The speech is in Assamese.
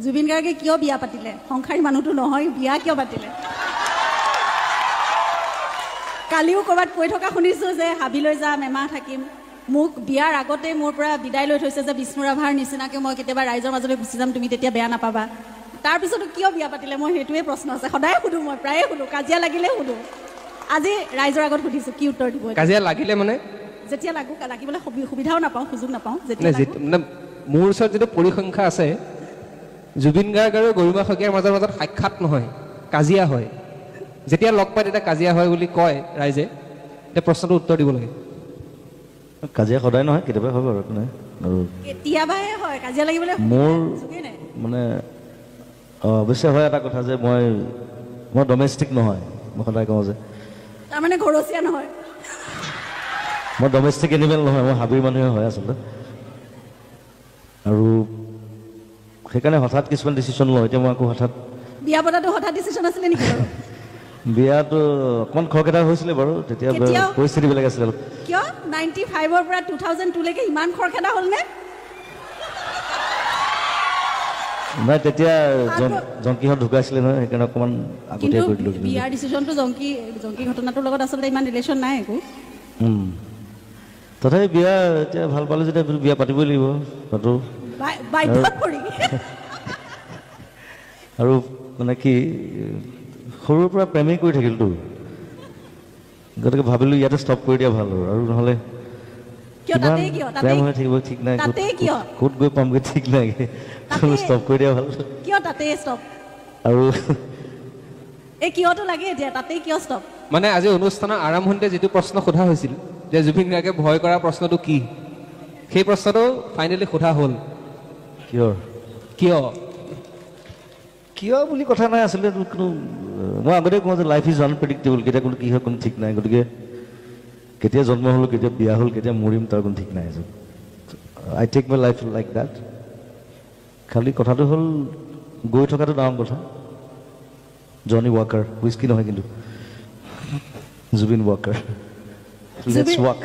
জুবিন গাৰ্গে কিয় বিয়া পাতিলে সংসাৰী মানুহটো নহয় বিয়া কিয় পাতিলে কালিও ক'ৰবাত কৈ থকা শুনিছোঁ যে হাবিলৈ যাম এমাহ থাকিম মোক বিয়াৰ আগতে মোৰ পৰা বিদায় লৈ থৈছে যে বিষ্ণু ৰাভাৰ নিচিনাকৈ মই কেতিয়াবা ৰাইজৰ মাজলৈ গুচি যাম তুমি তেতিয়া বেয়া নাপাবা তাৰপিছতো কিয় বিয়া পাতিলে মই সেইটোৱে প্ৰশ্ন আছে সদায় সুধোঁ মই প্ৰায়ে সুধোঁ কাজিয়া লাগিলে সুধোঁ আজি ৰাইজৰ আগত সুধিছোঁ কি উত্তৰ দিব কাজিয়া লাগিলে মানে যেতিয়া লাগিবলৈ সুবিধাও নাপাওঁ সুযোগ নাপাওঁ যেতিয়া মোৰ ওচৰত যিটো পৰিসংখ্যা আছে জুবিন গাৰ্গ আৰু গৰিমা শইকীয়াৰ মাজত সাক্ষাৎ নহয় কাজিয়া হয় যেতিয়া লগ পায় তেতিয়া কাজিয়া হয় বুলি কয় ৰাইজে এতিয়া প্ৰশ্নটো উত্তৰ দিব লাগে কাজিয়া সদায় নহয় কেতিয়াবা হয় বাৰু আৰু কেতিয়াবাহে হয় কাজিয়া লাগিবলৈ মোৰ মানে অৱশ্যে হয় এটা কথা যে মই ডমেষ্টিক নহয় মই সদায় কওঁ যে তাৰমানে ঘৰচীয়া নহয় মই ডমেষ্টিক এনিমেল নহয় মই হাবিৰ মানুহে হয় আচলতে আৰু সেইকাৰণে হঠাৎ কিছুমান ডিচিশ্যন লওঁ এতিয়া মই আকৌ হঠাৎ বিয়া পতাটো হঠাৎ ডিচিশ্যন আছিলে নেকি বাৰু বিয়াটো অকণমান খৰখেদা হৈছিলে বাৰু তেতিয়া পৰিস্থিতি বেলেগ আছিলে কিয় 95ৰ পৰা 2002 লৈকে ইমান খৰখেদা হ'লনে নাই তেতিয়া জংকীহঁত ঢুকাইছিলে নহয় সেইকাৰণে অকণমান আগতীয়া কৰি দিলোঁ বিয়াৰ ডিচিশ্যনটো জংকী ঘটনাটোৰ লগত আচলতে ইমান ৰিলেশ্যন নাই একো তথাপি বিয়া এতিয়া ভাল পালোঁ যেতিয়া বিয়া পাতিবই লাগিব পাতোঁ আৰু মানে কি সৰুৰ পৰা প্ৰেমেই কৰি থাকিলতো গতিকে ভাবিলোঁ ইয়াতে ষ্টপ কৰি দিয়া ভাল আৰু নহ'লে প্ৰেম হৈ থাকিব ঠিক নাই ক'ত গৈ পামগৈ ঠিক নাই ষ্টপ কৰি দিয়া ভাল কিয় তাতে ষ্টপ আৰু এই কিয়টো লাগে এতিয়া তাতেই কিয় ষ্টপ মানে আজি অনুষ্ঠানৰ আৰম্ভণিতে যিটো প্ৰশ্ন সোধা হৈছিল যে জুবিন গাৰ্গে ভয় কৰা প্ৰশ্নটো কি সেই প্ৰশ্নটো ফাইনেলি সোধা হ'ল কিয় বুলি কথা নাই আচলতে কোনো মই আগতে কওঁ যে লাইফ ইজ আনপ্ৰেডিক্টেবল কেতিয়া কোনো কি হয় কোনো ঠিক নাই গতিকে কেতিয়া জন্ম হ'লোঁ কেতিয়া বিয়া হ'ল কেতিয়া মৰিম তাৰ কোনো ঠিক নাই I take my life like that খালি কথাটো হ'ল গৈ থকাটো ডাঙৰ কথা জনি ৱাকাৰ হুইস্কি নহয় কিন্তু জুবিন ৱাকাৰ লেটছ ৱাক